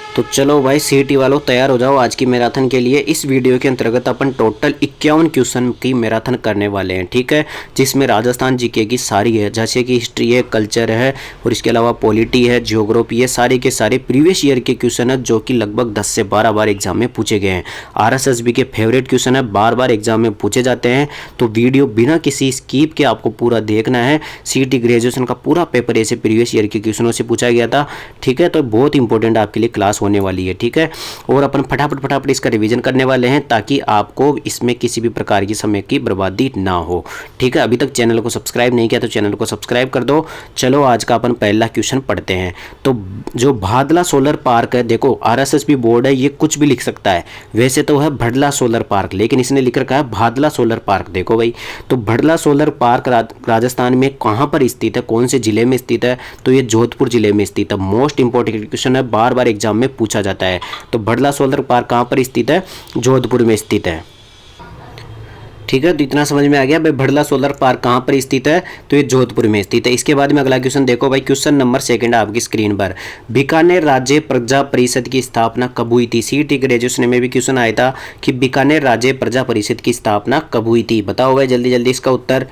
तो चलो भाई सीईटी वालों तैयार हो जाओ आज की मैराथन के लिए। इस वीडियो के अंतर्गत अपन टोटल 51 क्वेश्चन की मैराथन करने वाले हैं, ठीक है। जिसमें राजस्थान जीके की सारी है, जैसे कि हिस्ट्री है, कल्चर है और इसके अलावा पॉलिटी है, ज्योग्राफी है, सारे के सारे प्रीवियस ईयर के क्वेश्चन है जो कि लगभग 10 से 12 बार एग्जाम में पूछे गए हैं। आरएसएसबी के फेवरेट क्वेश्चन है, बार बार एग्जाम में पूछे जाते हैं। तो वीडियो बिना किसी स्किप के आपको पूरा देखना है। सीईटी ग्रेजुएशन का पूरा पेपर ऐसे प्रीवियस ईयर के क्वेश्चनों से पूछा गया था, ठीक है। तो बहुत इंपॉर्टेंट आपके लिए क्लास होने वाली है, ठीक है। और अपन फटाफट इसका रिवीजन करने वाले हैं ताकि आपको इसमें किसी भी प्रकार की समय की बर्बादी ना हो, ठीक है। अभी तक चैनल को सब्सक्राइब नहीं किया तो चैनल को सब्सक्राइब कर दो। चलो आज का अपन पहला क्वेश्चन पढ़ते हैं। तो जो भादला सोलर पार्क है, देखो आरएसएसबी बोर्ड है, ये कुछ भी लिख सकता है। वैसे तो है भड़ला सोलर पार्क, लेकिन इसने लिख रखा है भादला सोलर पार्क। देखो भाई, तो भड़ला सोलर पार्क राजस्थान में कहाँ पर स्थित है, कौन से जिले में स्थित है? तो ये जोधपुर जिले में स्थित है। मोस्ट इंपॉर्टेंट क्वेश्चन है, बार बार एग्जाम में पूछा जाता है। तो भड़ला सोलर पार्क कहाँ पर स्थित है? जोधपुर में स्थित है, ठीक है। तो इतना समझ में आ गया भाई, भड़ला सोलर पार्क कहाँ पर स्थित है? तो ये जोधपुर में स्थित है। इसके बाद में अगला क्वेश्चन देखो भाई, क्वेश्चन नंबर 2 आपकी स्क्रीन पर। बीकानेर राज्य प्रजा परिषद की स्थापना कब हुई थी? सीईटी ग्रेजुएशन में भी क्वेश्चन आया था कि बीकानेर राज्य प्रजा परिषद की स्थापना कब हुई थी। बताओ भाई जल्दी जल्दी इसका उत्तर।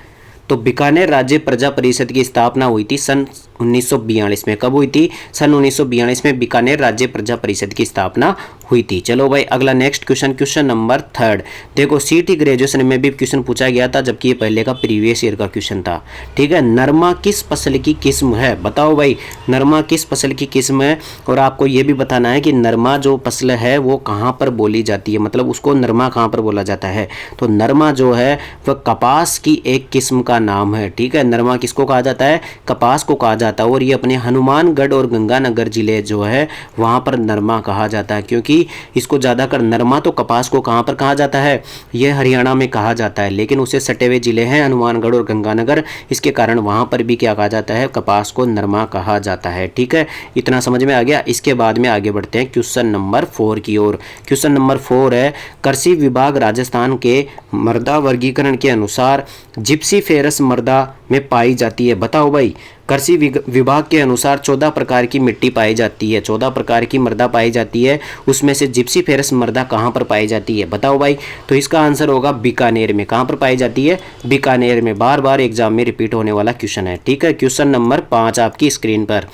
तो बीकानेर राज्य प्रजा परिषद की स्थापना हुई थी सन 1942 में। कब हुई थी? सन 1942 में बीकानेर राज्य प्रजा परिषद की स्थापना हुई थी। चलो भाई अगला नेक्स्ट क्वेश्चन, क्वेश्चन नंबर 3। देखो सीईटी ग्रेजुएशन में भी क्वेश्चन पूछा गया था, जबकि ये पहले का प्रीवियस ईयर का क्वेश्चन था, ठीक है। नरमा किस फसल की किस्म है? बताओ भाई नरमा किस फसल की किस्म है? और आपको ये भी बताना है कि नरमा जो फसल है वो कहाँ पर बोली जाती है, मतलब उसको नरमा कहाँ पर बोला जाता है। तो नरमा जो है वह कपास की एक किस्म का नाम है, ठीक है। नरमा किसको कहा जाता है? कपास को कहा जाता है। और ये अपने हनुमानगढ़ और गंगानगर जिले जो है वहाँ पर नरमा कहा जाता है, क्योंकि इसको ज़्यादातर नरमा तो कपास को कहाँ पर कहा जाता है? ये हरियाणा में कहा जाता है, लेकिन उससे सटे हुए जिले हैं हनुमानगढ़ और गंगानगर, इसके कारण वहाँ पर भी क्या कहा जाता है? कपास को नरमा कहा जाता है, ठीक है। इतना समझ में आ गया। इसके बाद में आगे बढ़ते हैं क्वेश्चन नंबर 4 की ओर। क्वेश्चन नंबर 4 है, कृषि विभाग राजस्थान के मृदा वर्गीकरण के अनुसार जिप्सी फेरस मृदा में पाई जाती है। बताओ भाई, कृषि विभाग के अनुसार 14 प्रकार की मिट्टी पाई जाती है, 14 प्रकार की मृदा पाई जाती है। उसमें से जिप्सी फेरस मृदा कहाँ पर पाई जाती है? बताओ भाई। तो इसका आंसर होगा बीकानेर में। कहाँ पर पाई जाती है? बीकानेर में। बार बार एग्जाम में रिपीट होने वाला क्वेश्चन है, ठीक है। क्वेश्चन नंबर 5 आपकी स्क्रीन पर।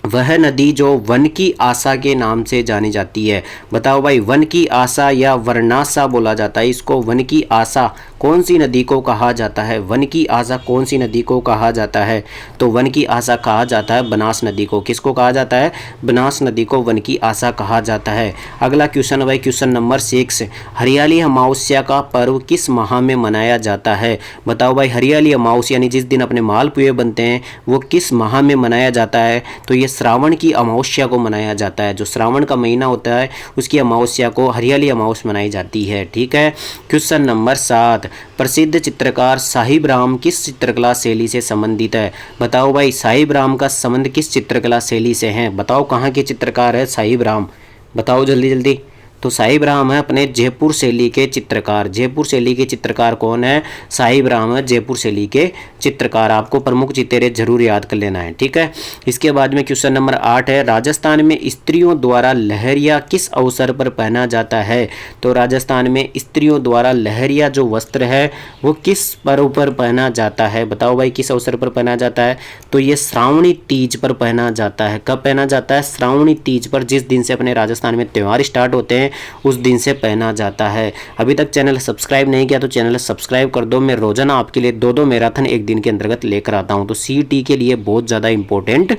वह नदी जो वन की आशा के नाम से जानी जाती है। बताओ भाई, वन की आशा या वर्णाशा बोला जाता है इसको। वन की आशा कौन सी नदी को कहा जाता है? वन की आशा कौन सी नदी को कहा जाता है? तो वन की आशा कहा जाता है बनास नदी को। किसको कहा जाता है? बनास नदी को वन की आशा कहा जाता है। अगला क्वेश्चन भाई, क्वेश्चन नंबर 6। हरियाली अमावस्या का पर्व किस माह में मनाया जाता है? बताओ भाई, हरियाली अमावस्या यानी जिस दिन अपने मालपुए बनते हैं वो किस माह में मनाया जाता है? तो ये श्रावण की अमावस्या को मनाया जाता है। जो श्रावण का महीना होता है उसकी अमावस्या को हरियाली अमावस्या मनाई जाती है, ठीक है। Question number 7। प्रसिद्ध चित्रकार साहिब राम किस चित्रकला शैली से संबंधित है? बताओ भाई, साहिब राम का संबंध किस चित्रकला शैली से है? बताओ कहाँ के चित्रकार है साहिब राम? बताओ जल्दी जल्दी। तो साहिब राम है अपने जयपुर शैली के चित्रकार। जयपुर शैली के चित्रकार कौन है? साहिब राम है जयपुर शैली के चित्रकार। आपको प्रमुख चित्रे जरूर याद कर लेना है, ठीक है। इसके बाद में क्वेश्चन नंबर 8 है, राजस्थान में स्त्रियों द्वारा लहरिया किस अवसर पर पहना जाता है? तो राजस्थान में स्त्रियों द्वारा लहरिया जो वस्त्र है वो किस पर्व पर पहना जाता है? बताओ भाई किस अवसर पर पहना जाता है? तो ये श्रावणी तीज पर पहना जाता है। कब पहना जाता है? श्रावणी तीज पर। जिस दिन से अपने राजस्थान में त्यौहार स्टार्ट होते हैं उस दिन से पहना जाता है। अभी तक चैनल सब्सक्राइब नहीं किया तो चैनल सब्सक्राइब कर दो। मैं रोजाना आपके लिए 2-2 मैराथन एक दिन के अंतर्गत लेकर आता हूं। तो सीईटी के लिए बहुत ज़्यादा इंपॉर्टेंट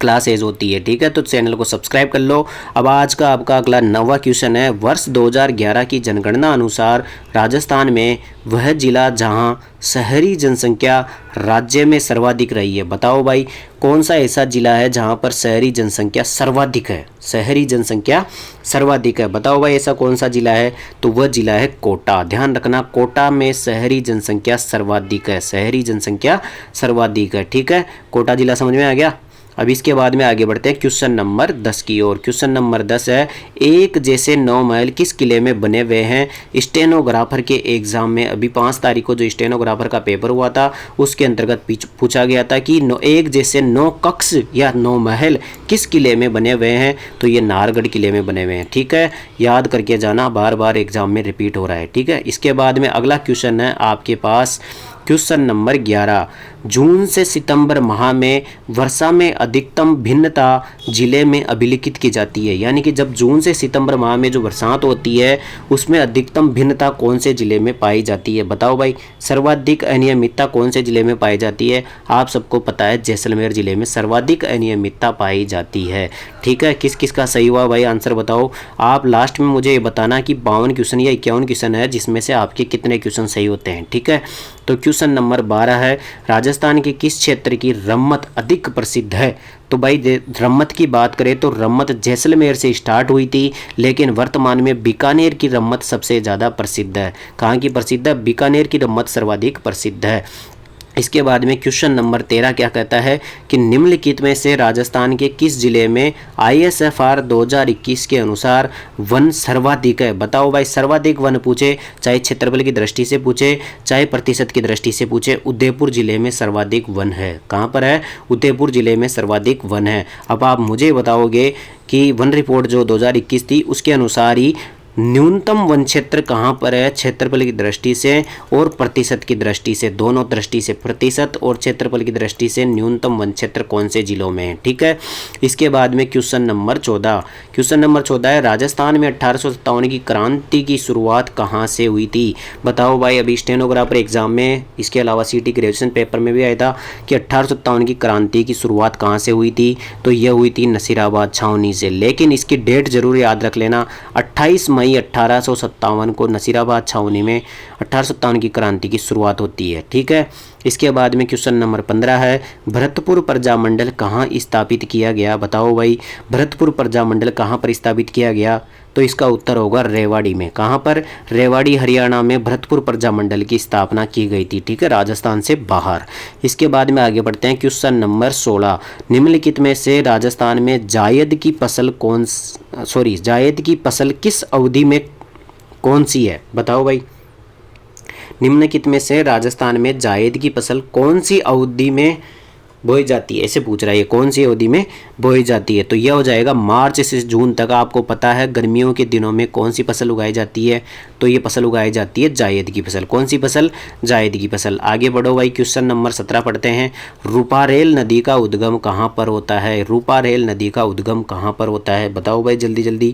क्लासेज होती है, ठीक है। तो चैनल को सब्सक्राइब कर लो। अब आज का आपका अगला 9वां क्वेश्चन है, वर्ष 2011 की जनगणना अनुसार राजस्थान में वह जिला जहां शहरी जनसंख्या राज्य में सर्वाधिक रही है। बताओ भाई, कौन सा ऐसा जिला है जहां पर शहरी जनसंख्या सर्वाधिक है? शहरी जनसंख्या सर्वाधिक है। बताओ भाई ऐसा कौन सा जिला है? तो वह जिला है कोटा। ध्यान रखना, कोटा में शहरी जनसंख्या सर्वाधिक है। शहरी जनसंख्या सर्वाधिक है, ठीक है। कोटा जिला समझ में आ गया। अब इसके बाद में आगे बढ़ते हैं क्वेश्चन नंबर 10 की ओर। क्वेश्चन नंबर 10 है, एक जैसे 9 महल किस किले में बने हुए हैं? स्टेनोग्राफर के एग्जाम में अभी 5 तारीख को जो स्टेनोग्राफर का पेपर हुआ था उसके अंतर्गत पूछा गया था कि एक जैसे 9 कक्ष या 9 महल किस किले में बने हुए हैं? तो ये नाहरगढ़ किले में बने हुए हैं। ठीक है, याद करके जाना, बार बार एग्जाम में रिपीट हो रहा है। ठीक है, इसके बाद में अगला क्वेश्चन है आपके पास क्वेश्चन नंबर 11, जून से सितंबर माह में वर्षा में अधिकतम भिन्नता जिले में अभिलिखित की जाती है। यानी कि जब जून से सितंबर माह में जो बरसात होती है उसमें अधिकतम भिन्नता कौन से जिले में पाई जाती है? बताओ भाई, सर्वाधिक अनियमितता कौन से जिले में पाई जाती है? आप सबको पता है जैसलमेर जिले में सर्वाधिक अनियमितता पाई जाती है। ठीक है, किस किस का सही हुआ भाई आंसर बताओ। आप लास्ट में मुझे ये बताना कि 52 क्वेश्चन या 51 क्वेश्चन है जिसमें से आपके कितने क्वेश्चन सही होते हैं। ठीक है, तो क्वेश्चन नंबर 12 है, राजस्थान के किस क्षेत्र की रम्मत अधिक प्रसिद्ध है? तो भाई रम्मत की बात करें तो रम्मत जैसलमेर से स्टार्ट हुई थी, लेकिन वर्तमान में बीकानेर की रम्मत सबसे ज़्यादा प्रसिद्ध है। कहाँ की प्रसिद्ध है? बीकानेर की रम्मत सर्वाधिक प्रसिद्ध है। इसके बाद में क्वेश्चन नंबर 13 क्या कहता है कि निम्नलिखित में से राजस्थान के किस जिले में ISFR 2021 के अनुसार वन सर्वाधिक है? बताओ भाई, सर्वाधिक वन पूछे, चाहे क्षेत्रफल की दृष्टि से पूछे चाहे प्रतिशत की दृष्टि से पूछे, उदयपुर जिले में सर्वाधिक वन है। कहाँ पर है? उदयपुर जिले में सर्वाधिक वन है। अब आप मुझे बताओगे कि वन रिपोर्ट जो 2021 थी उसके अनुसार ही न्यूनतम वन क्षेत्र कहाँ पर है? क्षेत्रफल की दृष्टि से और प्रतिशत की दृष्टि से, दोनों दृष्टि से, प्रतिशत और क्षेत्रफल की दृष्टि से न्यूनतम वन क्षेत्र कौन से जिलों में है? ठीक है, इसके बाद में क्वेश्चन नंबर 14। क्वेश्चन नंबर 14 है, राजस्थान में 1857 की क्रांति की शुरुआत कहाँ से हुई थी? बताओ भाई, अभी स्टेनोग्राफर एग्जाम में, इसके अलावा CT ग्रेजुएशन पेपर में भी आया था कि 1857 की क्रांति की शुरुआत कहाँ से हुई थी? तो यह हुई थी नसीराबाद छावनी से। लेकिन इसकी डेट जरूर याद रख लेना, 28 मई 1857 को नसीराबाद छावनी में 1857 की क्रांति की शुरुआत होती है। ठीक है, इसके बाद में क्वेश्चन नंबर 15 है, भरतपुर प्रजामंडल कहाँ स्थापित किया गया? बताओ भाई, भरतपुर प्रजामंडल कहाँ पर स्थापित किया गया? तो इसका उत्तर होगा रेवाड़ी में। कहाँ पर? रेवाड़ी हरियाणा में भरतपुर प्रजामंडल की स्थापना की गई थी। ठीक है, राजस्थान से बाहर। इसके बाद में आगे बढ़ते हैं क्वेश्चन नंबर 16, निम्नलिखित में से राजस्थान में जायद की फसल किस अवधि में कौन सी है? बताओ भाई, निम्नलिखित में से राजस्थान में जायद की फसल कौन सी अवधि में बोई जाती है? ऐसे पूछ रहा है, कौन सी अवधि में बोई जाती है? तो यह हो जाएगा मार्च से जून तक। आपको पता है गर्मियों के दिनों में कौन सी फसल उगाई जाती है? तो ये फसल उगाई जाती है जायद की फसल। कौन सी फसल? जायद की फसल। आगे बढ़ो भाई, क्वेश्चन नंबर 17 पढ़ते हैं, रूपारेल नदी का उद्गम कहाँ पर होता है? रूपारेल नदी का उद्गम कहाँ पर होता है? बताओ भाई जल्दी जल्दी।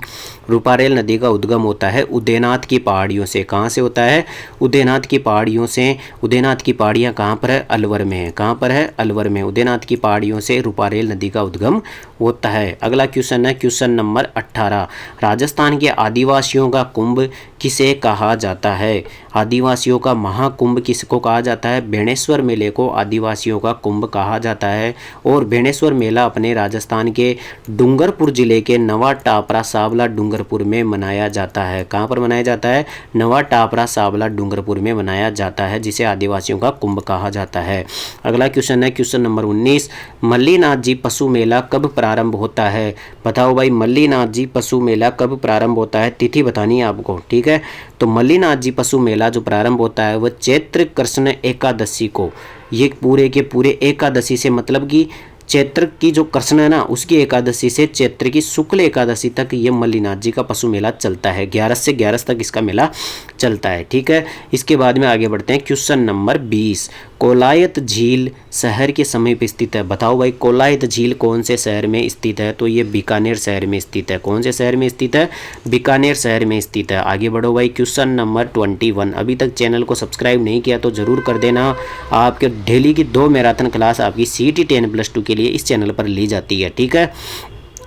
रूपारेल नदी का उद्गम होता है उदयनाथ की पहाड़ियों से। कहाँ से होता है? उदयनाथ की पहाड़ियों से। उदयनाथ की पहाड़ियाँ कहाँ पर है? अलवर में है। कहाँ पर है? अलवर में। उदयनाथ की पहाड़ियों से रूपारेल नदी का उद्गम होता है। अगला क्वेश्चन है क्वेश्चन नंबर 18, राजस्थान के आदिवासियों का कुंभ किसे कहा जाता है? आदिवासियों का महाकुंभ किसको कहा जाता है? बेणेश्वर मेले को आदिवासियों का कुंभ कहा जाता है। और बेणेश्वर मेला अपने राजस्थान के डूंगरपुर जिले के नवा टापरा सावला डूंगरपुर में मनाया जाता है। कहाँ पर मनाया जाता है? नवा टापरा सावला डूंगरपुर में मनाया जाता है, जिसे आदिवासियों का कुंभ कहा जाता है। अगला क्वेश्चन है क्वेश्चन नंबर 19, मल्लीनाथ जी पशु मेला कब प्रारंभ होता है? बताओ भाई, मल्लीनाथ जी पशु मेला कब प्रारंभ होता है? तिथि बतानी है आपको। ठीक है, तो मल्लीनाथ जी पशु मेला जो प्रारंभ होता है वह चैत्र कृष्ण एकादशी को। ये पूरे के पूरे एकादशी से, मतलब कि चैत्र की जो कृष्ण है ना उसकी एकादशी से चैत्र की शुक्ल एकादशी तक ये मल्लीनाथ जी का पशु मेला चलता है। 11 से 11 तक इसका मेला चलता है। ठीक है, इसके बाद में आगे बढ़ते हैं क्वेश्चन नंबर 20, कोलायत झील शहर के समीप स्थित है। बताओ भाई, कोलायत झील कौन से शहर में स्थित है? तो ये बीकानेर शहर में स्थित है। कौन से शहर में स्थित है? बीकानेर शहर में स्थित है। आगे बढ़ो भाई, क्वेश्चन नंबर 21, अभी तक चैनल को सब्सक्राइब नहीं किया तो जरूर कर देना। आपके डेली की 2 मैराथन क्लास आपकी CET 10+2 के लिए इस चैनल पर ली जाती है। ठीक है,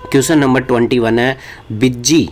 क्वेश्चन नंबर 21 है, बिज्जी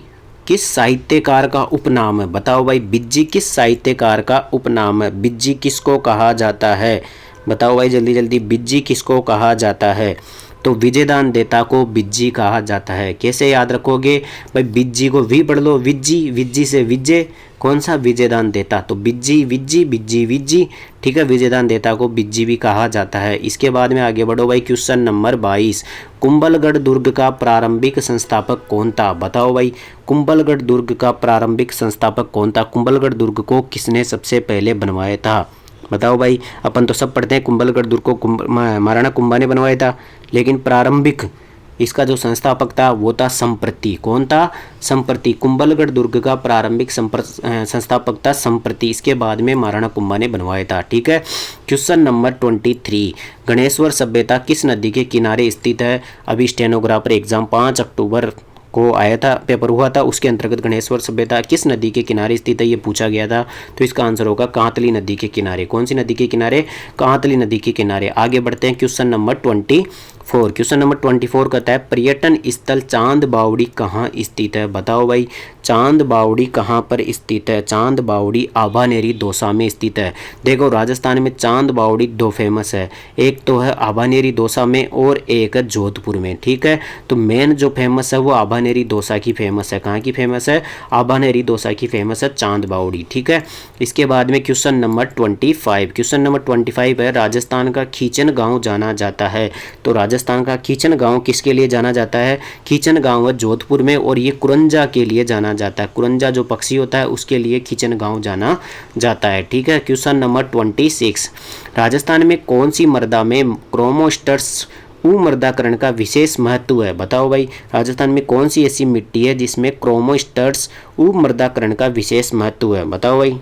किस साहित्यकार का उपनाम है? बताओ भाई, बिज्जी किस साहित्यकार का उपनाम है? बिज्जी किसको कहा जाता है? बताओ भाई जल्दी जल्दी, बिज्जी किसको कहा जाता है? तो विजयदान देता को बिज्जी कहा जाता है। कैसे याद रखोगे भाई? बिज्जी को वी पढ़ लो, विज्जी, विज्जी से विजय, कौन सा विजयदान देता, तो बिज्जी विज्जी बिज्जी विज्जी, ठीक है, विजयदान देता को बिज्जी भी कहा जाता है। इसके बाद में आगे बढ़ो भाई, क्वेश्चन नंबर 22, कुंभलगढ़ दुर्ग का प्रारंभिक संस्थापक कौन था, बताओ भाई, कुंभलगढ़ दुर्ग का प्रारंभिक संस्थापक कौन था, कुंभलगढ़ दुर्ग को किसने सबसे पहले बनवाया था, बताओ भाई। अपन तो सब पढ़ते हैं कुंभलगढ़ दुर्ग को महाराणा कुंभा ने बनवाया था, लेकिन प्रारंभिक इसका जो संस्थापक था वो था संप्रति, कौन था, संप्रति। कुंभलगढ़ दुर्ग का प्रारंभिक संस्थापक था संप्रति, इसके बाद में महाराणा कुंभा ने बनवाया था, ठीक है। क्वेश्चन नंबर 23, गणेश्वर सभ्यता किस नदी के किनारे स्थित है, अभी स्टेनोग्राफर एग्जाम 5 अक्टूबर को आया था, पेपर हुआ था, उसके अंतर्गत गणेश्वर सभ्यता किस नदी के किनारे स्थित है ये पूछा गया था। तो इसका आंसर होगा कांतली नदी के किनारे, कौन सी नदी के किनारे, कांतली नदी के किनारे। आगे बढ़ते हैं, क्वेश्चन नंबर 24, क्वेश्चन नंबर 24 कहता है पर्यटन स्थल चांद बावड़ी कहाँ स्थित है, बताओ भाई, चांद बावड़ी कहाँ पर स्थित है, चांद बावड़ी आभानेरी दौसा में स्थित है। देखो राजस्थान में चांद बावड़ी दो फेमस है, एक तो है आभानेरी दौसा में और एक है जोधपुर में, ठीक है। तो मेन जो फेमस है वो आभानेरी दौसा की फेमस है, कहाँ की फेमस है, आभानेरी दौसा की फेमस है चांद बावड़ी, ठीक है। इसके बाद में क्वेश्चन नंबर 25, क्वेश्चन नंबर 25 है राजस्थान का खीचन गाँव जाना जाता है, तो राजस्थान का खीचन गांव किसके लिए जाना जाता है, खीचन गांव है जोधपुर में, और ये कुरंजा के लिए जाना जाता है, कुरंजा जो पक्षी होता है उसके लिए खीचन गांव जाना जाता है, ठीक है। क्वेश्चन नंबर 26, राजस्थान में कौन सी मृदा में क्रोमोस्टर्स मृदाकरण का विशेष महत्व है, बताओ भाई, राजस्थान में कौन सी ऐसी मिट्टी है जिसमें क्रोमोस्टर्स मृदाकरण का विशेष महत्व है, बताओ भाई।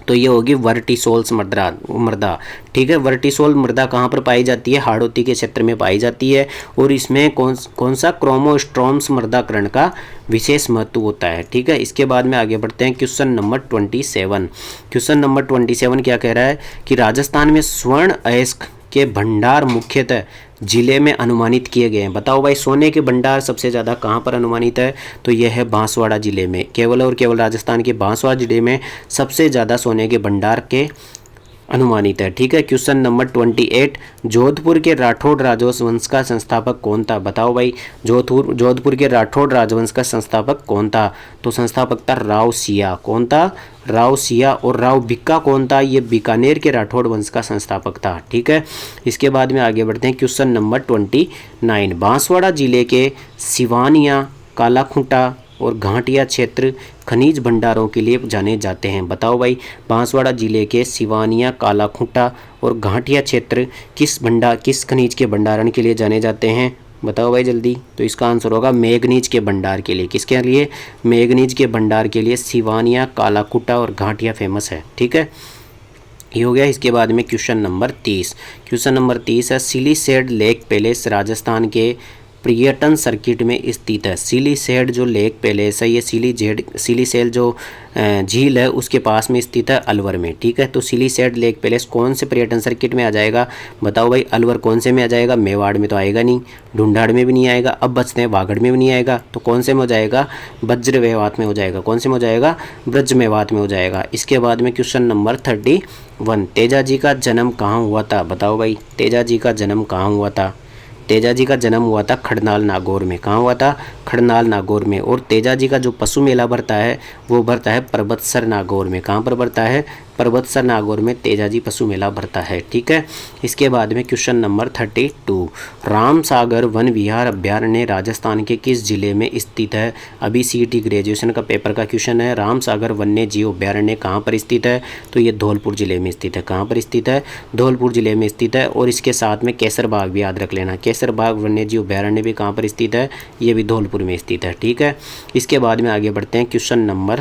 तो ये होगी वर्टिसोल्स मृदा, ठीक है। वर्टिसोल मृदा कहाँ पर पाई जाती है, हाड़ौती के क्षेत्र में पाई जाती है, और इसमें कौन सा क्रोमोस्टोम्स मृदाकरण का विशेष महत्व होता है, ठीक है। इसके बाद में आगे बढ़ते हैं, क्वेश्चन नंबर 27, क्वेश्चन नंबर 27 क्या कह रहा है कि राजस्थान में स्वर्ण अयस्क के भंडार मुख्यतः जिले में अनुमानित किए गए हैं, बताओ भाई, सोने के भंडार सबसे ज़्यादा कहाँ पर अनुमानित है, तो यह है बांसवाड़ा जिले में, केवल और केवल राजस्थान के बांसवाड़ा जिले में सबसे ज़्यादा सोने के भंडार के अनुमानित है, ठीक है। क्वेश्चन नंबर 28, जोधपुर के राठौड़ राजवंश का संस्थापक कौन था, बताओ भाई, जोधपुर के राठौड़ राजवंश का संस्थापक कौन था, तो संस्थापक था राव सिया, कौन था, राव सिया। और राव भिक्का कौन था, ये बीकानेर के राठौड़ वंश का संस्थापक था, ठीक है। इसके बाद में आगे बढ़ते हैं, क्वेश्चन नंबर 29, बांसवाड़ा जिले के सिवानिया, कालाखूंटा और घाटिया क्षेत्र खनिज भंडारों के लिए जाने जाते हैं, बताओ भाई, बांसवाड़ा जिले के सिवानिया, कालाखूंटा और घाटिया क्षेत्र किस खनिज के भंडारण के लिए जाने जाते हैं, बताओ भाई जल्दी। तो इसका आंसर होगा मैग्नीज के भंडार के लिए, किसके लिए, मैग्नीज के भंडार के लिए सिवानिया, कालाखूंटा और घाटिया फेमस है, ठीक है। ये हो गया। इसके बाद में क्वेश्चन नंबर 30, क्वेश्चन नंबर 30 है सिलीसेड लेक पैलेस राजस्थान के पर्यटन सर्किट में स्थित है। सिलीसेड जो लेक पैलेस है ये सिलीसेल जो झील है उसके पास में स्थित है अलवर में, ठीक है। तो सिलीसेड लेक पैलेस कौन से पर्यटन सर्किट में आ जाएगा, बताओ भाई, अलवर कौन से में आ जाएगा, मेवाड़ में तो आएगा नहीं, ढूंढाड़ में भी नहीं आएगा, अब बचते हैं वागड़ में भी नहीं आएगा, तो कौन से में हो जाएगा, वज्र मेवात में हो जाएगा, कौन से में हो जाएगा, ब्रज मेवात में हो जाएगा। इसके बाद में क्वेश्चन नंबर 31, तेजाजी का जन्म कहाँ हुआ था, बताओ भाई, तेजाजी का जन्म कहाँ हुआ था, तेजाजी का जन्म हुआ था खड़नाल नागौर में, कहाँ हुआ था, खड़नाल नागौर में। और तेजाजी का जो पशु मेला भरता है वो भरता है पर्वतसर नागौर में, कहाँ पर भरता है, पर्वतसर नागौर में तेजाजी पशु मेला भरता है, ठीक है। इसके बाद में क्वेश्चन नंबर 32, रामसागर वन विहार अभ्यारण्य राजस्थान के किस जिले में स्थित है, अभी सीईटी ग्रेजुएशन का पेपर का क्वेश्चन है। रामसागर वन्य जीव अभ्यारण्य कहाँ पर स्थित है, तो ये धौलपुर जिले में स्थित है, कहाँ पर स्थित है, धौलपुर जिले में स्थित है। और इसके साथ में केसर बाग भी याद रख लेना, केसर बाग वन्य जीव अभ्यारण्य भी कहाँ पर स्थित है, ये भी धौलपुर में स्थित है, ठीक है। इसके बाद में आगे बढ़ते हैं, क्वेश्चन नंबर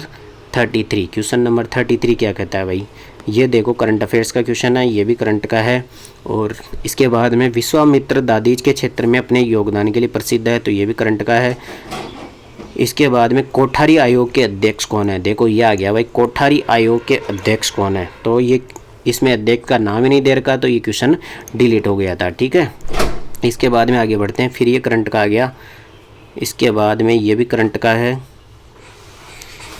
33, क्वेश्चन नंबर 33 क्या कहता है भाई, ये देखो करंट अफेयर्स का क्वेश्चन है, ये भी करंट का है। और इसके बाद में विश्वामित्र दादीज के क्षेत्र में अपने योगदान के लिए प्रसिद्ध है, तो ये भी करंट का है। इसके बाद में कोठारी आयोग के अध्यक्ष कौन है, देखो ये आ गया भाई, कोठारी आयोग के अध्यक्ष कौन है, तो ये इसमें अध्यक्ष का नाम ही नहीं दे रखा, तो ये क्वेश्चन डिलीट हो गया था, ठीक है। इसके बाद में आगे बढ़ते हैं, फिर ये करंट का आ गया। इसके बाद में ये भी करंट का है,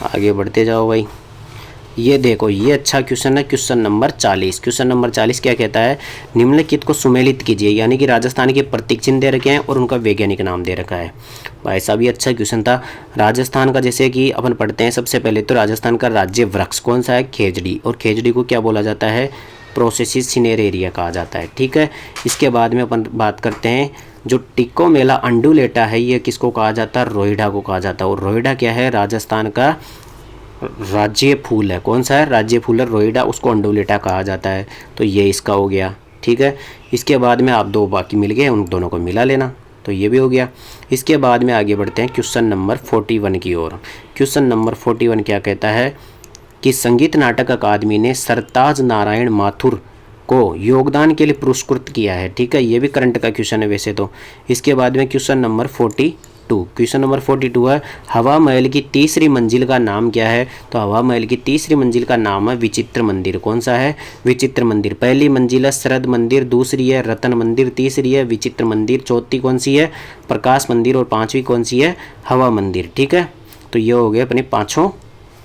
आगे बढ़ते जाओ भाई। ये देखो ये अच्छा क्वेश्चन है, क्वेश्चन नंबर 40, क्वेश्चन नंबर 40 क्या कहता है, निम्नलिखित को सुमेलित कीजिए, यानी कि राजस्थान के प्रतीक चिन्ह दे रखे हैं और उनका वैज्ञानिक नाम दे रखा है। भाई साहब ये अच्छा क्वेश्चन था। राजस्थान का जैसे कि अपन पढ़ते हैं, सबसे पहले तो राजस्थान का राज्य वृक्ष कौन सा है? खेजड़ी। और खेजड़ी को क्या बोला जाता है? प्रोसेसिस सिनेरेरिया कहा जाता है, ठीक है। इसके बाद में अपन बात करते हैं जो टिकोमेला अंडुलेटा है, ये किसको कहा जाता है? रोइडा को कहा जाता है। और रोइडा क्या है? राजस्थान का राज्य फूल है। कौन सा है? राज्य फूल है रोइडा, उसको अंडुलेटा कहा जाता है। तो ये इसका हो गया, ठीक है। इसके बाद में आप दो बाकी मिल गए, उन दोनों को मिला लेना, तो ये भी हो गया। इसके बाद में आगे बढ़ते हैं क्वेश्चन नंबर 41 की ओर। क्वेश्चन नंबर 41 क्या कहता है कि संगीत नाटक अकादमी ने सरताज नारायण माथुर को योगदान के लिए पुरस्कृत किया है, ठीक है। ये भी करंट का क्वेश्चन है वैसे तो। इसके बाद में क्वेश्चन नंबर 42, क्वेश्चन नंबर 42 है हवा महल की तीसरी मंजिल का नाम क्या है? तो हवा महल की तीसरी मंजिल का नाम है विचित्र मंदिर। कौन सा है? विचित्र मंदिर। पहली मंजिल है शरद मंदिर, दूसरी है रतन मंदिर, तीसरी है विचित्र मंदिर, चौथी कौन सी है? प्रकाश मंदिर, और पांचवी कौन सी है? हवा मंदिर, ठीक है। तो ये हो गए अपनी पाँचों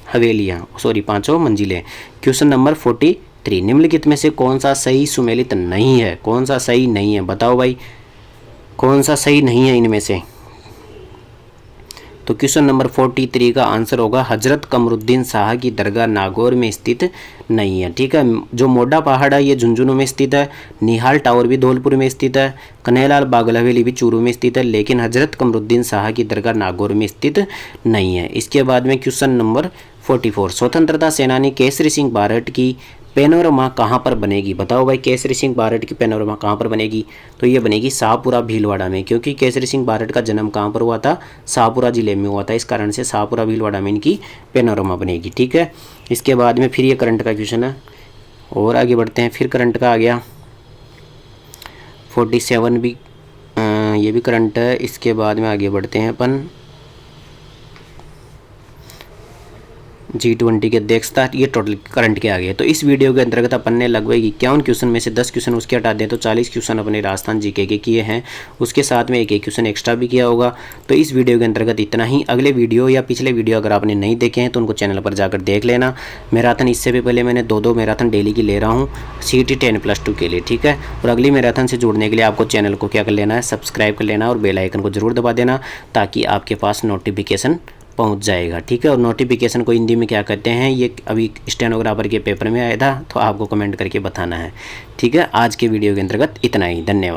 हवेलियाँ, सॉरी पाँचों मंजिलें। क्वेश्चन नंबर 43, निम्नलिखित में से कौन सा सही सुमेलित नहीं है? कौन सा सही नहीं है? बताओ भाई, कौन सा सही नहीं है इनमें से? तो क्वेश्चन नंबर 43 का आंसर होगा हजरत कमरुद्दीन शाह की दरगाह नागौर में स्थित नहीं है, ठीक है। जो मोटा पहाड़ है ये झुंझुनू में स्थित है, निहाल टावर भी धौलपुर में स्थित है, कन्हैयालाल बागल हवेली भी चूरू में स्थित है, लेकिन हजरत कमरुद्दीन शाह की दरगाह नागौर में स्थित नहीं है। इसके बाद में क्वेश्चन नंबर 44, स्वतंत्रता सेनानी केसरी सिंह बारट की पैनोरमा कहाँ पर बनेगी? बताओ भाई, केसरी सिंह बारट की पैनोरमा कहाँ पर बनेगी? तो ये बनेगी शाहपुरा भीलवाड़ा में, क्योंकि केसरी सिंह बारट का जन्म कहाँ पर हुआ था? शाहपुरा जिले में हुआ था, इस कारण से शाहपुरा भीलवाड़ा में इनकी पैनोरमा बनेगी, ठीक है। इसके बाद में फिर ये करंट का क्वेश्चन है, और आगे बढ़ते हैं। फिर करंट का आ गया 47 भी, ये भी करंट है। इसके बाद में आगे बढ़ते हैं अपन G20 की अध्यक्षता, ये टोटल करंट के आ गए। तो इस वीडियो के अंतर्गत अपन ने लगभग 51 क्वेश्चन में से 10 क्वेश्चन उसके हटा दें तो 40 क्वेश्चन अपने राजस्थान जीके के किए हैं, उसके साथ में एक क्वेश्चन एक्स्ट्रा भी किया होगा। तो इस वीडियो के अंतर्गत इतना ही। अगले वीडियो या पिछले वीडियो अगर आपने नहीं देखे हैं तो उनको चैनल पर जाकर देख लेना। मैराथन इससे भी पहले मैंने 2 मैराथन डेली की ले रहा हूँ CET 10+2 के लिए, ठीक है। और अगली मैराथन से जुड़ने के लिए आपको चैनल को क्या कर लेना है? सब्सक्राइब कर लेना और बेल आइकन को जरूर दबा देना, ताकि आपके पास नोटिफिकेशन पहुंच जाएगा, ठीक है। और नोटिफिकेशन को हिंदी में क्या कहते हैं, ये अभी स्टेनोग्राफर के पेपर में आया था, तो आपको कमेंट करके बताना है, ठीक है। आज के वीडियो के अंतर्गत इतना ही, धन्यवाद।